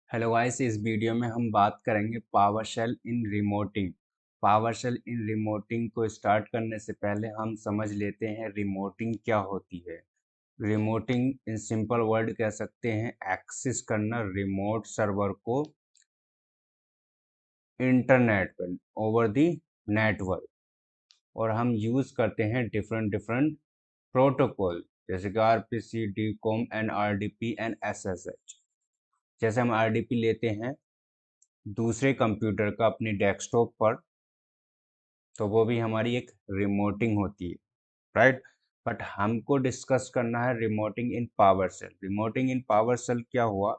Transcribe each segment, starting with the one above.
Hello guys, इस video में हम बात करेंगे पावर शेल इन रिमोटिंग। पावर शेल इन रिमोटिंग को स्टार्ट करने से पहले हम समझ लेते हैं रिमोटिंग क्या होती है। रिमोटिंग इन सिंपल वर्ड कह सकते हैं एक्सेस करना रिमोट सर्वर को इंटरनेट पर ओवर दी नेटवर्क। और हम यूज़ करते हैं डिफरेंट डिफरेंट प्रोटोकॉल जैसे कि आरपीसी, डीकॉम, एनआरडीपी एंड एसएसएच। जैसे हम आरडीपी लेते हैं दूसरे कंप्यूटर का अपनी डेस्कटॉप पर, तो वो भी हमारी एक रिमोटिंग होती है, राइट। बट हमको डिस्कस करना है रिमोटिंग इन पावर सेल। रिमोटिंग इन पावर सेल क्या हुआ?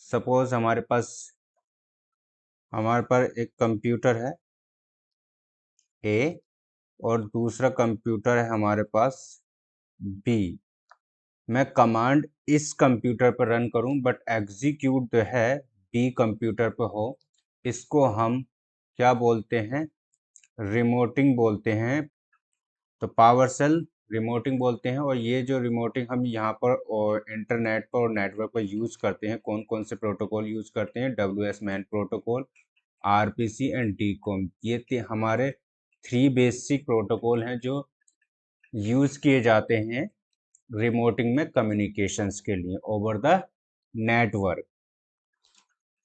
सपोज हमारे पर एक कंप्यूटर है ए और दूसरा कंप्यूटर है हमारे पास बी। मैं कमांड इस कंप्यूटर पर रन करूं बट एग्जीक्यूट जो है बी कंप्यूटर पर हो, इसको हम क्या बोलते हैं? रिमोटिंग बोलते हैं। तो पावर सेल रिमोटिंग बोलते हैं। और ये जो रिमोटिंग हम यहाँ पर और इंटरनेट पर और नेटवर्क पर यूज़ करते हैं, कौन कौन से प्रोटोकॉल यूज़ करते हैं? WS man protocol, RPC and डीकॉम। ये हमारे 3 बेसिक प्रोटोकॉल हैं जो यूज़ किए जाते हैं रिमोटिंग में कम्युनिकेशंस के लिए ओवर द नेटवर्क।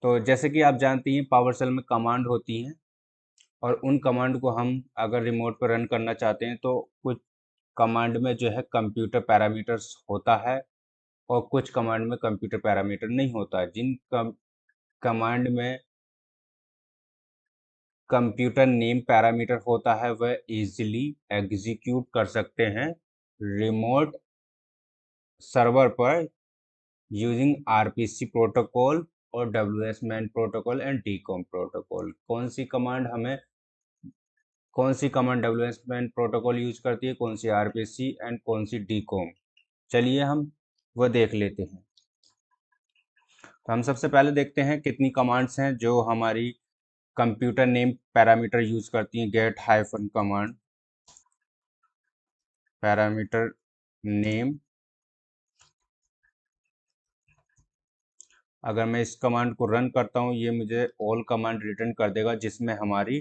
तो जैसे कि आप जानते हैं पावर सेल में कमांड होती हैं और उन कमांड को हम अगर रिमोट पर रन करना चाहते हैं तो कुछ कमांड में जो है कंप्यूटर पैरामीटर्स होता है और कुछ कमांड में कंप्यूटर पैरामीटर नहीं होता है। जिन कमांड में कंप्यूटर नेम पैरामीटर होता है वह इजीली एग्जीक्यूट कर सकते हैं रिमोट सर्वर पर यूजिंग आरपीसी प्रोटोकॉल और WS man protocol and DCOM protocol. कौन सी command WS man protocol use करती है, कौन सी आरपीसी एंड कौन सी डीकॉम? चलिए हम वह देख लेते हैं। तो हम सबसे पहले देखते हैं कितनी कमांड्स हैं जो हमारी कंप्यूटर नेम पैरामीटर यूज करती हैं। Get hyphen command parameter name. अगर मैं इस कमांड को रन करता हूं ये मुझे ऑल कमांड रिटर्न कर देगा जिसमें हमारी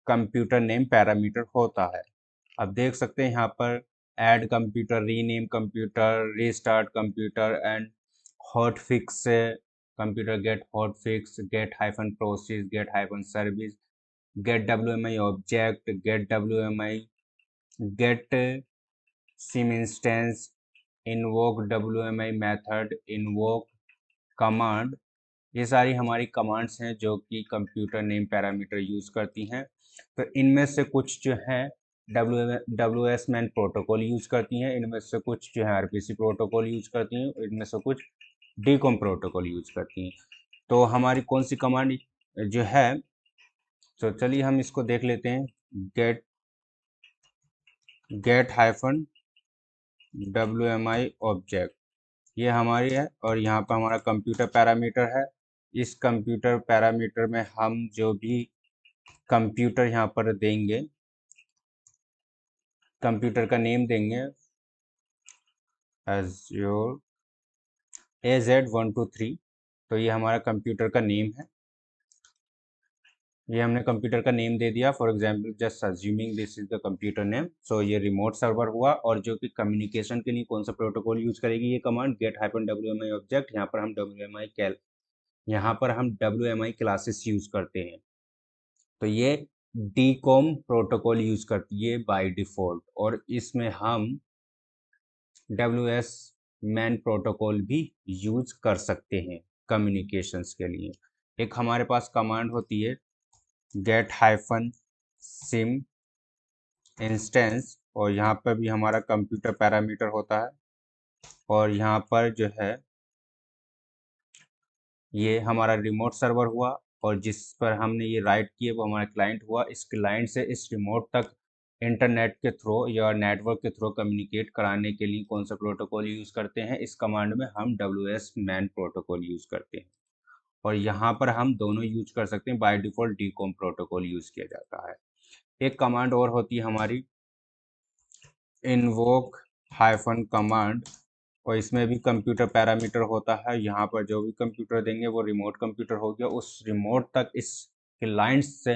कंप्यूटर नेम पैरामीटर होता है। अब देख सकते हैं यहाँ पर add computer, rename computer, restart computer and hotfix computer, get hotfix, get hyphen process, get hyphen service, get WMI object, get WMI, get CIM instance, invoke WMI method, invoke command. ये सारी हमारी commands हैं जो कि computer name parameter use करती हैं। तो इनमें से कुछ जो है WS मैन प्रोटोकॉल यूज करती हैं, इनमें से कुछ जो है आरपीसी प्रोटोकॉल यूज करती हैं, इनमें से कुछ डीकॉम प्रोटोकॉल यूज करती हैं। तो हमारी कौन सी कमांड जो है, तो चलिए हम इसको देख लेते हैं। Get get hyphen WMI object, ये हमारी है और यहाँ पर हमारा कंप्यूटर पैरामीटर है। इस कंप्यूटर पैरामीटर में हम जो भी कंप्यूटर यहाँ पर देंगे, कंप्यूटर का नेम देंगे एज्योर AZ123। तो ये हमारा कंप्यूटर का नेम है। ये हमने कंप्यूटर का नेम दे दिया। For example just assuming this is the computer name. So ये रिमोट सर्वर हुआ। और जो कि कम्युनिकेशन के लिए कौन सा प्रोटोकॉल यूज करेगी ये command? Get hyphen WMI object. यहाँ पर हम WMI क्लासेस यूज करते हैं। तो ये डीकॉम प्रोटोकॉल यूज करती है बाय डिफॉल्ट और इसमें हम WS मैन प्रोटोकॉल भी यूज कर सकते हैं कम्युनिकेशंस के लिए। एक हमारे पास कमांड होती है गेट हाइफन सिम इंस्टेंस और यहाँ पर भी हमारा कंप्यूटर पैरामीटर होता है। और यहाँ पर जो है ये हमारा रिमोट सर्वर हुआ और जिस पर हमने ये राइट किए वो हमारा क्लाइंट हुआ। इस क्लाइंट से इस रिमोट तक इंटरनेट के थ्रू या नेटवर्क के थ्रू कम्युनिकेट कराने के लिए कौन सा प्रोटोकॉल यूज़ करते हैं? इस कमांड में हम WS मैन प्रोटोकॉल यूज़ करते हैं। और यहाँ पर हम दोनों यूज कर सकते हैं। बाय डिफॉल्ट डीकॉम प्रोटोकॉल यूज़ किया जाता है। एक कमांड और होती है हमारी इन्वोक हाइफन कमांड और इसमें भी कंप्यूटर पैरामीटर होता है। यहाँ पर जो भी कंप्यूटर देंगे वो रिमोट कंप्यूटर हो गया। उस रिमोट तक इस क्लाइंट से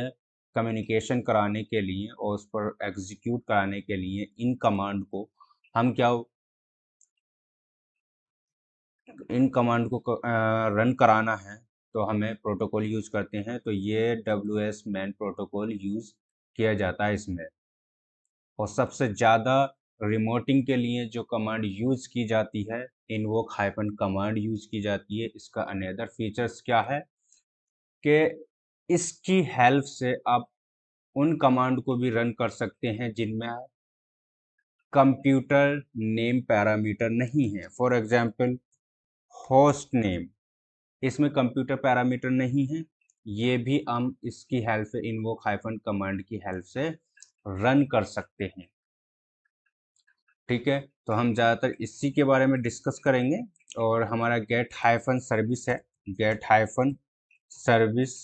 कम्युनिकेशन कराने के लिए और उस पर एग्जीक्यूट कराने के लिए इन कमांड को हम क्या इन कमांड को रन कराना है तो हमें प्रोटोकॉल यूज करते हैं। तो ये WS मैन प्रोटोकॉल यूज किया जाता है इसमें। और सबसे ज़्यादा रिमोटिंग के लिए जो कमांड यूज की जाती है इनवोक हाइफन कमांड यूज की जाती है। इसका अनदर फीचर्स क्या है कि इसकी हेल्प से आप उन कमांड को भी रन कर सकते हैं जिनमें कंप्यूटर नेम पैरामीटर नहीं है। फॉर एग्जांपल होस्ट नेम, इसमें कंप्यूटर पैरामीटर नहीं है, ये भी हम इसकी हेल्प से इनवोक हाइफन कमांड की हेल्प से रन कर सकते हैं। ठीक है, तो हम ज़्यादातर इसी के बारे में डिस्कस करेंगे। और हमारा गेट हाइफन सर्विस है। Get hyphen service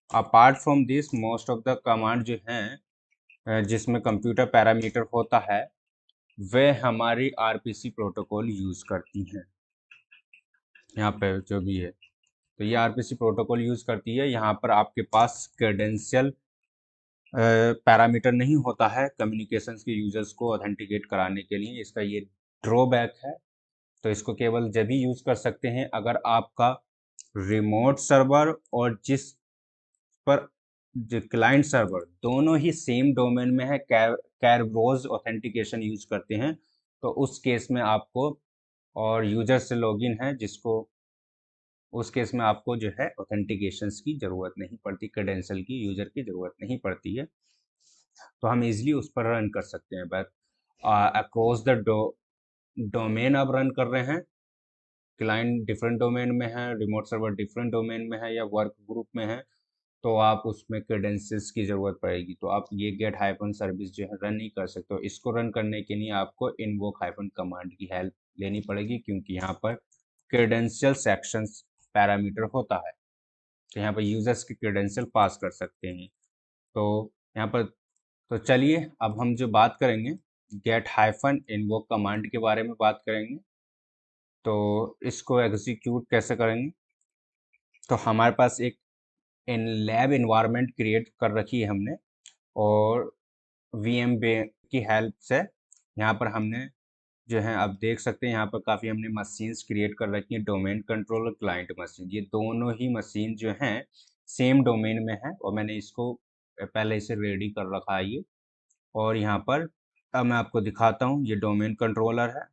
apart from this most of the command जो हैं जिसमें कंप्यूटर पैरामीटर होता है वे हमारी आरपीसी प्रोटोकॉल यूज़ करती हैं। यहाँ पे जो भी है तो ये आरपीसी प्रोटोकॉल यूज़ करती है। यहाँ पर आपके पास क्रेडेंशियल पैरामीटर नहीं होता है कम्युनिकेशंस के यूजर्स को ऑथेंटिकेट कराने के लिए। इसका ये ड्रॉबैक है। तो इसको केवल जब ही यूज़ कर सकते हैं अगर आपका रिमोट सर्वर और जिस पर जो क्लाइंट सर्वर दोनों ही सेम डोमेन में है, कैरब्रोज ऑथेंटिकेशन यूज करते हैं, तो उस केस में आपको और यूजर से लॉगिन है जिसको उस केस में आपको जो है ऑथेंटिकेशंस की ज़रूरत नहीं पड़ती, क्रेडेंशियल की यूजर की ज़रूरत नहीं पड़ती है। तो हम इजीली उस पर रन कर सकते हैं। बट अक्रॉस द डोमेन अब रन कर रहे हैं, क्लाइंट डिफरेंट डोमेन में है, रिमोट सर्वर डिफरेंट डोमेन में है या वर्क ग्रुप में है, तो आप उसमें क्रेडेंशियल्स की ज़रूरत पड़ेगी। तो आप ये गेट हाइफन सर्विस जो है रन नहीं कर सकते हो। इसको रन करने के लिए आपको इनवोक हाइफन कमांड की हेल्प लेनी पड़ेगी क्योंकि यहाँ पर क्रेडेंशियल सेक्शंस पैरामीटर होता है। तो यहाँ पर यूजर्स की क्रेडेंशियल पास कर सकते हैं। तो यहाँ पर तो चलिए अब हम जो बात करेंगे गेट हाइफन इनवोक कमांड के बारे में बात करेंगे। तो इसको एग्जीक्यूट कैसे करेंगे, तो हमारे पास एक इन लैब इन्वायरमेंट क्रिएट कर रखी है हमने और वीएम की हेल्प से यहाँ पर हमने जो है आप देख सकते हैं यहाँ पर काफ़ी हमने मशीन्स क्रिएट कर रखी हैं, डोमेन कंट्रोलर क्लाइंट मशीन। ये दोनों ही मशीन जो हैं सेम डोमेन में है और मैंने इसको पहले से रेडी कर रखा है ये। और यहाँ पर अब मैं आपको दिखाता हूँ, ये डोमेन कंट्रोलर है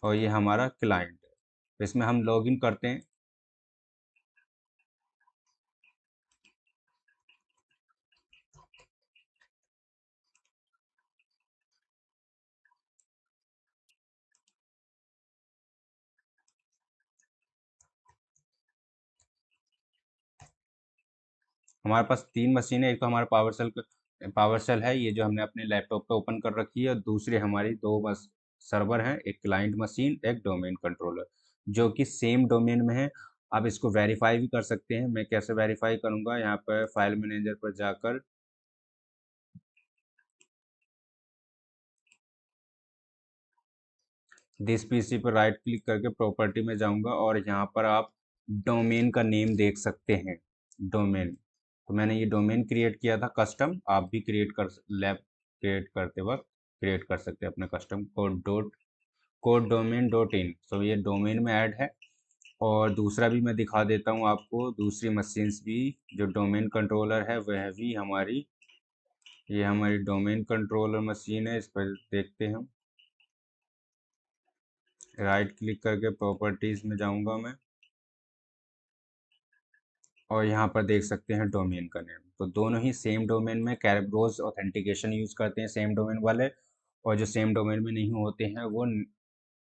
और ये हमारा क्लाइंट है। तो इसमें हम लॉगिन करते हैं। हमारे पास तीन मशीन है, एक तो हमारा पावर सेल है ये जो हमने अपने लैपटॉप पे ओपन कर रखी है, और दूसरी हमारी दो बस सर्वर हैं, एक क्लाइंट मशीन एक डोमेन कंट्रोलर जो कि सेम डोमेन में है। आप इसको वेरीफाई भी कर सकते हैं। मैं कैसे वेरीफाई करूंगा, यहाँ पर फाइल मैनेजर पर जाकर दिस पीसी पर राइट क्लिक करके प्रॉपर्टी में जाऊंगा और यहाँ पर आप डोमेन का नेम देख सकते हैं, डोमेन। तो मैंने ये डोमेन क्रिएट किया था कस्टम, आप भी लैब क्रिएट करते वक्त क्रिएट कर सकते हैं अपना custom code domain dot in. तो ये डोमेन में ऐड है। और दूसरा भी मैं दिखा देता हूँ आपको, दूसरी मशीन्स भी जो डोमेन कंट्रोलर है वह भी हमारी, ये हमारी डोमेन कंट्रोलर मशीन है। इस पर देखते हैं हम, राइट क्लिक करके प्रॉपर्टीज में जाऊंगा मैं और यहाँ पर देख सकते हैं डोमेन का नेम। तो दोनों ही सेम डोमेन में कैरब्रोज ऑथेंटिकेशन यूज करते हैं सेम डोमेन वाले, और जो सेम डोमेन में नहीं होते हैं वो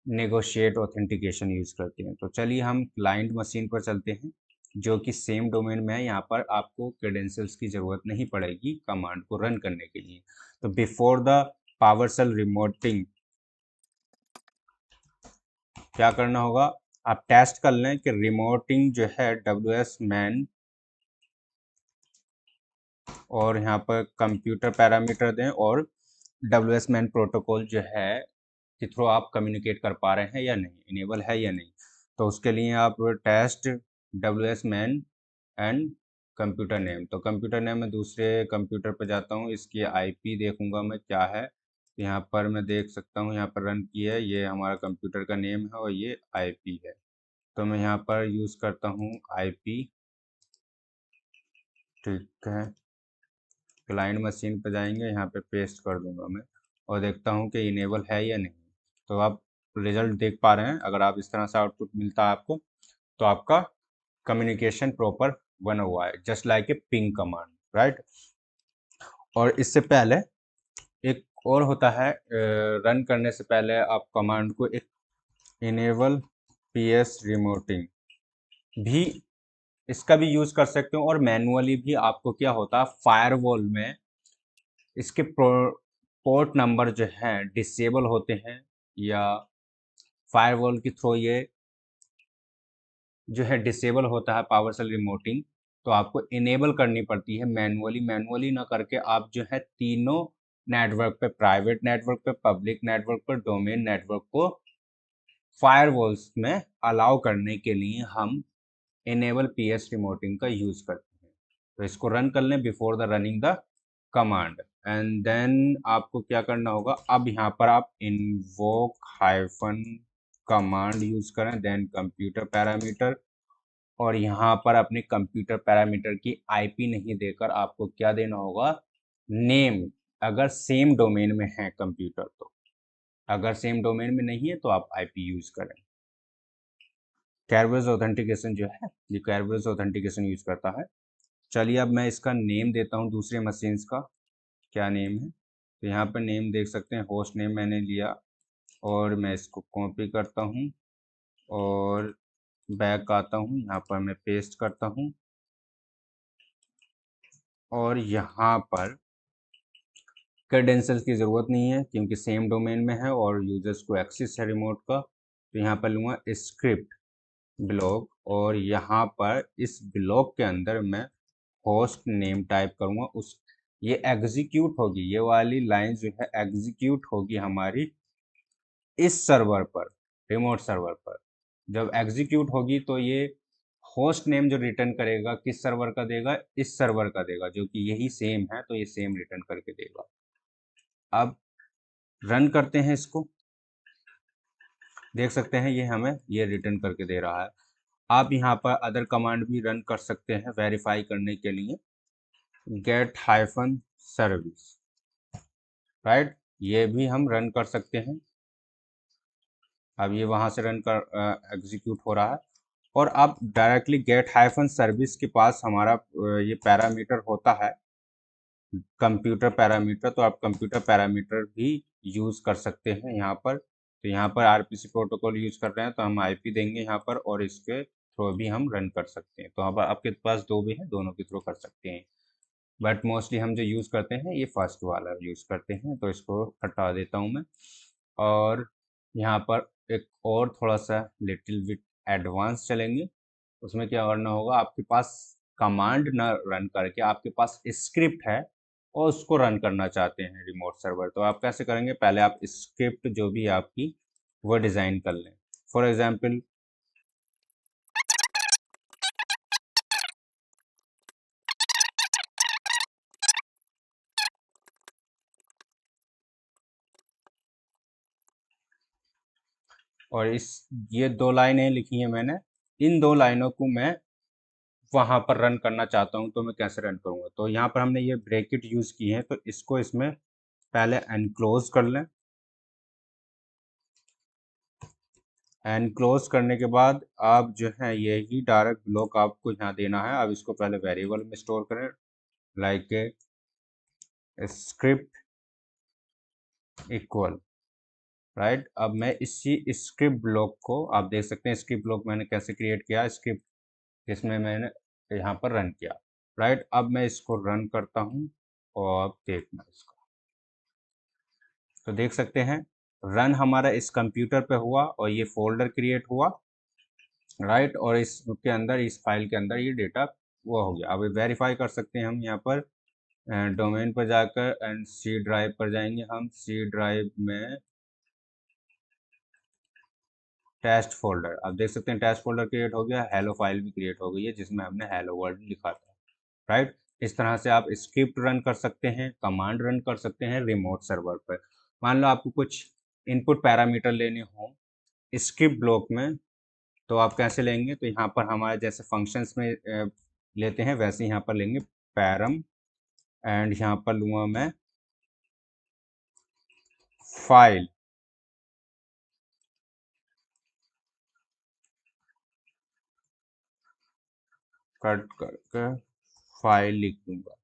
नेगोशिएट ऑथेंटिकेशन यूज करते हैं। तो चलिए हम क्लाइंट मशीन पर चलते हैं जो कि सेम डोमेन में है। यहाँ पर आपको क्रेडेंशियल्स की ज़रूरत नहीं पड़ेगी कमांड को रन करने के लिए। तो बिफोर द पावरशेल रिमोटिंग क्या करना होगा, आप टेस्ट कर लें कि रिमोटिंग जो है WS मैन और यहाँ पर कंप्यूटर पैरामीटर दें और WS मैन प्रोटोकॉल जो है के थ्रू आप कम्युनिकेट कर पा रहे हैं या नहीं, इनेबल है या नहीं। तो उसके लिए आप test WS man and computer name, तो कंप्यूटर नेम में दूसरे कंप्यूटर पर जाता हूँ, इसकी IP देखूंगा मैं क्या है। यहाँ पर मैं देख सकता हूँ, यहाँ पर रन किया है, ये हमारा कंप्यूटर का नेम है और ये IP है। तो मैं यहाँ पर यूज़ करता हूँ IP, ठीक है। क्लाइंट मशीन पर जाएंगे, यहाँ पे पेस्ट कर दूंगा मैं और देखता हूँ कि इनेबल है या नहीं। तो आप रिजल्ट देख पा रहे हैं, अगर आप इस तरह से आउटपुट मिलता है आपको, तो आपका कम्युनिकेशन प्रॉपर बना हुआ है, just like a ping command, right. और इससे पहले एक और होता है, रन करने से पहले आप कमांड को एक इनेबल PS रिमोटिंग भी, इसका भी यूज कर सकते हो। और मैनुअली भी आपको क्या होता है, फायरवॉल में इसके पोर्ट नंबर जो है डिसेबल होते हैं, या फायरवॉल के थ्रू ये जो है डिसेबल होता है पावर सेल रिमोटिंग, तो आपको इनेबल करनी पड़ती है मैनुअली। मैनुअली ना करके आप जो है तीनों नेटवर्क पे, प्राइवेट नेटवर्क पे, पब्लिक नेटवर्क पर, डोमेन नेटवर्क को फायरवॉल्स में अलाउ करने के लिए हम इनेबल PS रिमोटिंग का यूज करते हैं। तो इसको रन कर लें before the running the command, and then आपको क्या करना होगा, अब यहाँ पर आप इन्वोक हाइफन कमांड यूज करें, देन कंप्यूटर पैरामीटर, और यहाँ पर अपने कंप्यूटर पैरामीटर की IP नहीं देकर आपको क्या देना होगा, नेम, अगर सेम डोमेन में है कंप्यूटर तो। अगर सेम डोमेन में नहीं है तो आप IP यूज करें। कैरबेज ऑथेंटिकेशन जो है, ये कैरबेज ऑथेंटिकेशन यूज करता है। चलिए अब मैं इसका नेम देता हूँ दूसरे मशीन्स का, क्या नेम है। तो यहाँ पर नेम देख सकते हैं, होस्ट नेम मैंने लिया और मैं इसको कॉपी करता हूँ और बैक आता हूँ, यहाँ पर मैं पेस्ट करता हूँ और यहाँ पर क्रेडेंशियल्स की ज़रूरत नहीं है क्योंकि सेम डोमेन में है और यूजर्स को एक्सेस है रिमोट का। तो यहाँ पर लूँगा स्क्रिप्ट ब्लॉक और यहाँ पर इस ब्लॉक के अंदर मैं होस्ट नेम टाइप करूँगा। उस ये एग्जीक्यूट होगी, ये वाली लाइन जो है एग्जीक्यूट होगी हमारी इस सर्वर पर, रिमोट सर्वर पर। जब एग्जीक्यूट होगी तो ये होस्ट नेम जो रिटर्न करेगा किस सर्वर का देगा, इस सर्वर का देगा, जो कि यही सेम है, तो ये सेम रिटर्न करके देगा। अब रन करते हैं इसको, देख सकते हैं ये हमें ये रिटर्न करके दे रहा है। आप यहाँ पर अदर कमांड भी रन कर सकते हैं वेरीफाई करने के लिए, गेट हाइफन सर्विस, राइट, ये भी हम रन कर सकते हैं। अब ये वहाँ से रन कर एग्जीक्यूट हो रहा है और अब डायरेक्टली गेट हाइफन सर्विस के पास हमारा ये पैरामीटर होता है कंप्यूटर पैरामीटर, तो आप कंप्यूटर पैरामीटर भी यूज कर सकते हैं यहाँ पर। तो यहाँ पर RPC प्रोटोकॉल यूज कर रहे हैं तो हम IP देंगे यहाँ पर और इसके थ्रू भी हम रन कर सकते हैं। तो अब आपके पास दो भी है, दोनों के थ्रू कर सकते हैं, बट मोस्टली हम जो यूज़ करते हैं ये फर्स्ट वाला यूज़ करते हैं। तो इसको हटा देता हूँ मैं और यहाँ पर एक और थोड़ा सा लिटिल बिट एडवांस चलेंगे। उसमें क्या करना होगा, आपके पास कमांड न रन करके आपके पास स्क्रिप्ट है और उसको रन करना चाहते हैं रिमोट सर्वर, तो आप कैसे करेंगे, पहले आप स्क्रिप्ट जो भी आपकी वो डिज़ाइन कर लें। फॉर एग्जांपल और इस ये दो लाइनें लिखी हैं मैंने, इन दो लाइनों को मैं वहां पर रन करना चाहता हूं, तो मैं कैसे रन करूंगा। तो यहाँ पर हमने ये ब्रैकेट यूज की है, तो इसको इसमें पहले एनक्लोज कर लें। एनक्लोज करने के बाद आप जो है यही डायरेक्ट ब्लॉक आपको यहाँ देना है। अब इसको पहले वेरिएबल में स्टोर करें, लाइक स्क्रिप्ट इक्वल, राइट। अब मैं इसी स्क्रिप्ट ब्लॉक को, आप देख सकते हैं स्क्रिप्ट ब्लॉक मैंने कैसे क्रिएट किया, स्क्रिप्ट जिसमें मैंने यहाँ पर रन किया, राइट। अब मैं इसको रन करता हूँ और आप देखना इसको, तो देख सकते हैं रन हमारा इस कंप्यूटर पे हुआ और ये फोल्डर क्रिएट हुआ, राइट। और इसके अंदर, इस फाइल के अंदर ये डेटा वो हो गया। अब वेरीफाई कर सकते हैं हम यहाँ पर डोमेन पर जाकर एंड C ड्राइव पर जाएंगे हम। C ड्राइव में टेस्ट फोल्डर, आप देख सकते हैं टेस्ट फोल्डर क्रिएट हो गया, हेलो फाइल भी क्रिएट हो गई है जिसमें हमने हेलो वर्ल्ड लिखा था, राइट। इस तरह से आप स्क्रिप्ट रन कर सकते हैं, कमांड रन कर सकते हैं रिमोट सर्वर पर। मान लो आपको कुछ इनपुट पैरामीटर लेने हो स्क्रिप्ट ब्लॉक में, तो आप कैसे लेंगे, तो यहाँ पर हमारे जैसे फंक्शंस में लेते हैं वैसे यहाँ पर लेंगे पैरम, एंड यहाँ पर लूँगा मैं फाइल, कट करके फाइल लिख दूंगा,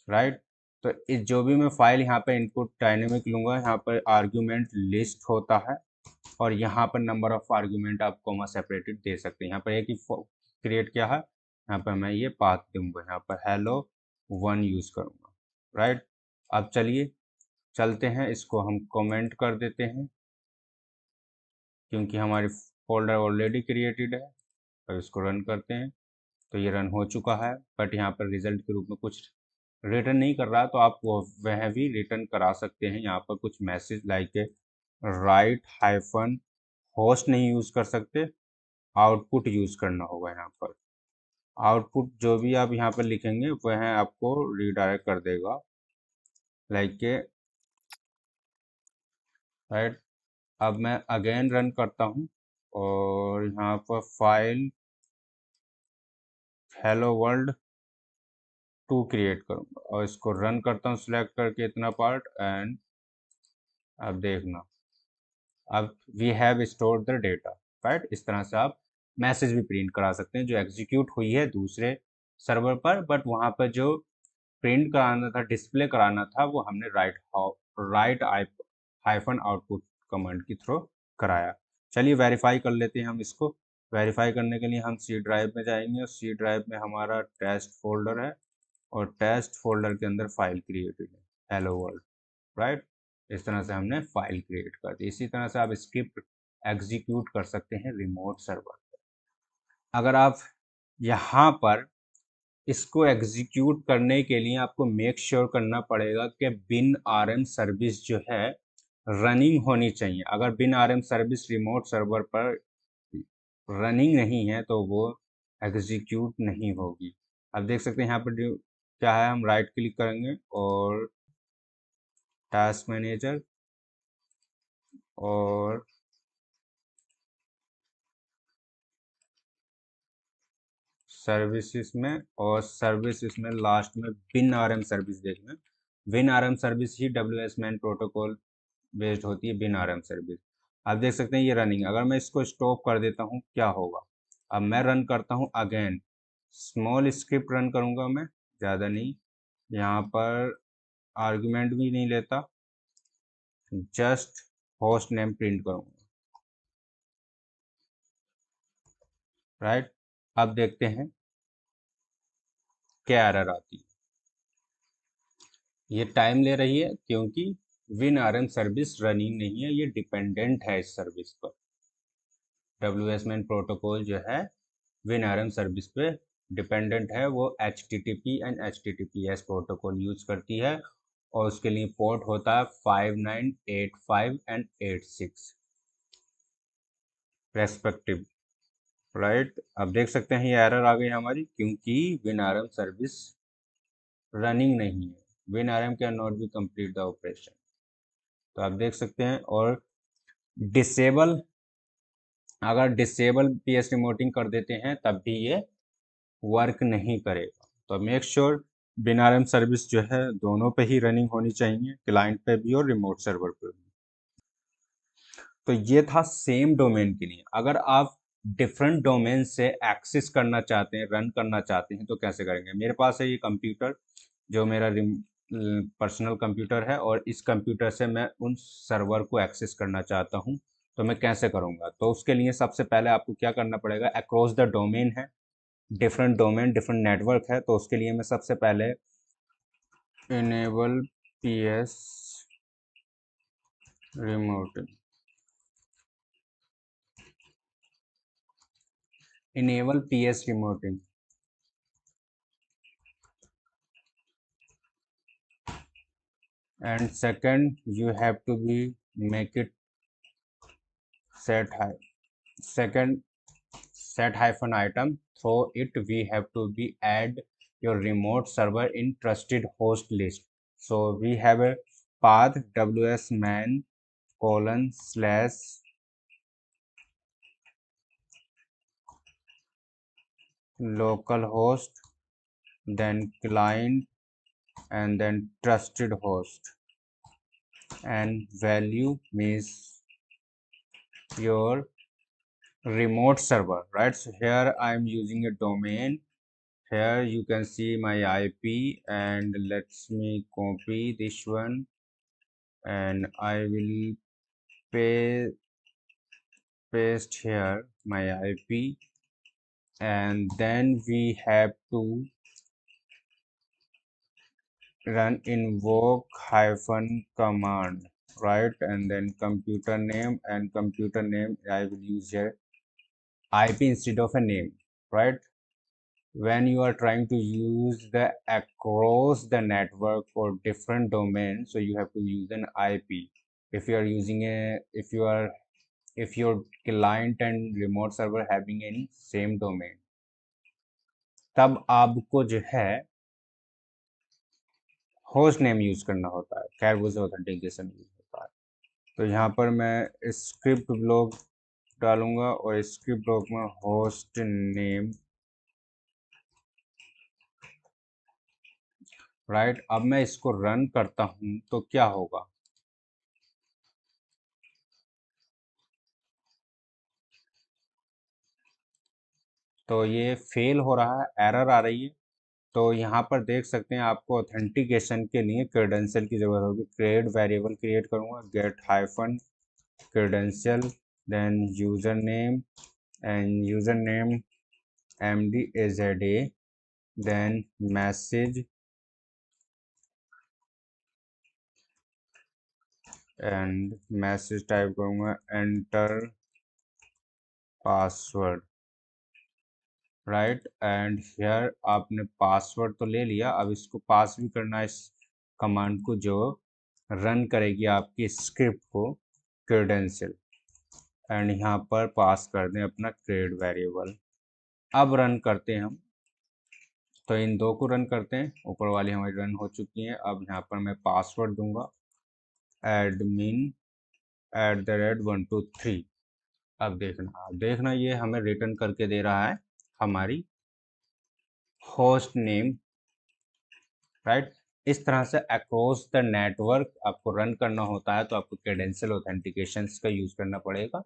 राइट। तो इस जो भी मैं फाइल यहाँ पे इनपुट डायनेमिक लूँगा, यहाँ पर आर्ग्यूमेंट लिस्ट होता है, और यहाँ पर नंबर ऑफ आर्ग्यूमेंट आप कॉमा सेपरेटेड दे सकते हैं। यहाँ पर एक ही क्रिएट किया है, यहाँ पर मैं ये पाथ दूंगा, यहाँ पर हेलो 1 यूज़ करूँगा, राइट। अब चलिए चलते हैं, इसको हम कमेंट कर देते हैं क्योंकि हमारी फोल्डर ऑलरेडी क्रिएटेड है। तो इसको रन करते हैं, तो ये रन हो चुका है, बट यहाँ पर रिजल्ट के रूप में कुछ रिटर्न नहीं कर रहा, तो आप वो वह भी रिटर्न करा सकते हैं। यहाँ पर कुछ message like right hyphen host नहीं यूज़ कर सकते, आउटपुट यूज़ करना होगा। यहाँ पर आउटपुट जो भी आप यहाँ पर लिखेंगे वह आपको रिडायरेक्ट कर देगा, लाइक राइट। अब मैं अगेन रन करता हूँ और यहाँ पर फाइल हेलो वर्ल्ड 2 क्रिएट करूँगा और इसको रन करता हूँ सिलेक्ट करके इतना पार्ट, एंड अब देखना, अब we have stored the data, right. इस तरह से आप मैसेज भी प्रिंट करा सकते हैं जो एग्जीक्यूट हुई है दूसरे सर्वर पर, बट वहाँ पर जो प्रिंट कराना था, डिस्प्ले कराना था, वो हमने राइट हाइफन आउटपुट कमांड के थ्रू कराया। चलिए वेरीफाई कर लेते हैं हम इसको। वेरीफाई करने के लिए हम सी ड्राइव में जाएंगे और सी ड्राइव में हमारा टेस्ट फोल्डर है और टेस्ट फोल्डर के अंदर फाइल क्रिएटेड है हेलो वर्ल्ड, राइट। इस तरह से हमने फाइल क्रिएट कर दी। इसी तरह से आप स्क्रिप्ट एग्जीक्यूट कर सकते हैं रिमोट सर्वर। अगर आप यहाँ पर इसको एग्जीक्यूट करने के लिए आपको मेक श्योर करना पड़ेगा कि बिन आरएम सर्विस जो है रनिंग होनी चाहिए। अगर बिन आरएम सर्विस रिमोट सर्वर पर रनिंग नहीं है तो वो एग्जीक्यूट नहीं होगी। आप देख सकते हैं यहाँ पर क्या है, हम राइट क्लिक करेंगे और टास्क मैनेजर और सर्विसेज में, और सर्विसेज में लास्ट में बिन आरएम सर्विस देखना। बिन आरएम सर्विस ही डब्ल्यूएस मैन प्रोटोकॉल बेस्ड होती है, बिन आरएम सर्विस। आप देख सकते हैं ये रनिंग, अगर मैं इसको स्टॉप कर देता हूँ क्या होगा। अब मैं रन करता हूँ अगेन, स्मॉल स्क्रिप्ट रन करूँगा मैं, ज़्यादा नहीं। यहाँ पर आर्गुमेंट भी नहीं लेता, जस्ट होस्ट नेम प्रिंट करूँगा, राइट। अब देखते हैं क्या एरर आती है। ये टाइम ले रही है क्योंकि विन आरएम सर्विस रनिंग नहीं है, ये डिपेंडेंट है इस सर्विस पर। डब्ल्यूएस मैन प्रोटोकॉल जो है विन आरएम सर्विस पे डिपेंडेंट है, वो HTTP and HTTPS protocol use करती है और उसके लिए पोर्ट होता है 5985 एंड 86 रेस्पेक्टिव, राइट। अब देख सकते हैं ये एरर आ गई हमारी क्योंकि विन आरएम सर्विस रनिंग नहीं है, win RM can not be complete the operation. तो आप देख सकते हैं, और डिसेबल, अगर डिसेबल PS रिमोटिंग कर देते हैं तब भी ये वर्क नहीं करेगा। तो मेक श्योर बिन आरएम सर्विस जो है दोनों पे ही रनिंग होनी चाहिए, क्लाइंट पे भी और रिमोट सर्वर पे भी। तो ये था सेम डोमेन के लिए। अगर आप डिफरेंट डोमेन से एक्सेस करना चाहते हैं, रन करना चाहते हैं, तो कैसे करेंगे। मेरे पास है ये कंप्यूटर जो मेरा पर्सनल कंप्यूटर है, और इस कंप्यूटर से मैं उन सर्वर को एक्सेस करना चाहता हूँ, तो मैं कैसे करूँगा। तो उसके लिए सबसे पहले आपको क्या करना पड़ेगा, अक्रॉस द डोमेन है, डिफरेंट डोमेन डिफरेंट नेटवर्क है, तो उसके लिए मैं सबसे पहले enable PS remoting, enable PS remoting, and second you have to be make it set high, second set hyphen item, through it we have to be add your remote server in trusted host list. So we have a path wsman colon slash localhost, then client, and then trusted host, and value means your remote server, right? So here I'm using a domain. Here you can see my IP, and let's me copy this one, and I will paste here my IP, and then we have to run invoke hyphen command, right? And then computer name, and computer name I will use here IP instead of a name, right? When you are trying to use the across the network for different domains, so you have to use an IP. If you are using a if your client and remote server having any same domain, तब आपको जो है host name use करना होता है, खैर वो से ऑथेंटिकेशन यूज होता है। तो यहाँ पर मैं स्क्रिप्ट ब्लॉक डालूंगा और स्क्रिप्ट ब्लॉक में होस्ट नेम, राइट। अब मैं इसको रन करता हूँ तो क्या होगा, तो ये फेल हो रहा है, एरर आ रही है। तो यहाँ पर देख सकते हैं आपको ऑथेंटिकेशन के लिए क्रेडेंशियल की जरूरत होगी। क्रिएट वेरिएबल क्रिएट करूँगा, get hyphen credential, then user name, and user name MDAZA, then message, and message type करूँगा enter password, right. And here आपने पासवर्ड तो ले लिया, अब इसको पास भी करना है इस कमांड को जो रन करेगी आपकी स्क्रिप्ट को, क्रेडेंशियल, एंड यहाँ पर पास कर दें अपना क्रिएट वेरिएबल। अब रन करते हैं हम, तो इन दो को रन करते हैं, ऊपर वाली हमारी रन हो चुकी है। अब यहाँ पर मैं पासवर्ड दूंगा admin@123। अब देखना ये हमें रिटर्न करके दे रहा है हमारी होस्ट नेम, राइट। इस तरह से अक्रॉस द नेटवर्क आपको रन करना होता है, तो आपको क्रेडेंशियल ऑथेंटिकेशन का यूज करना पड़ेगा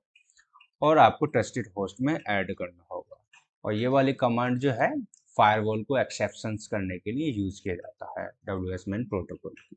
और आपको ट्रस्टेड होस्ट में ऐड करना होगा। और ये वाली कमांड जो है फायरवॉल को एक्सेप्शंस करने के लिए यूज किया जाता है WSMan प्रोटोकॉल की।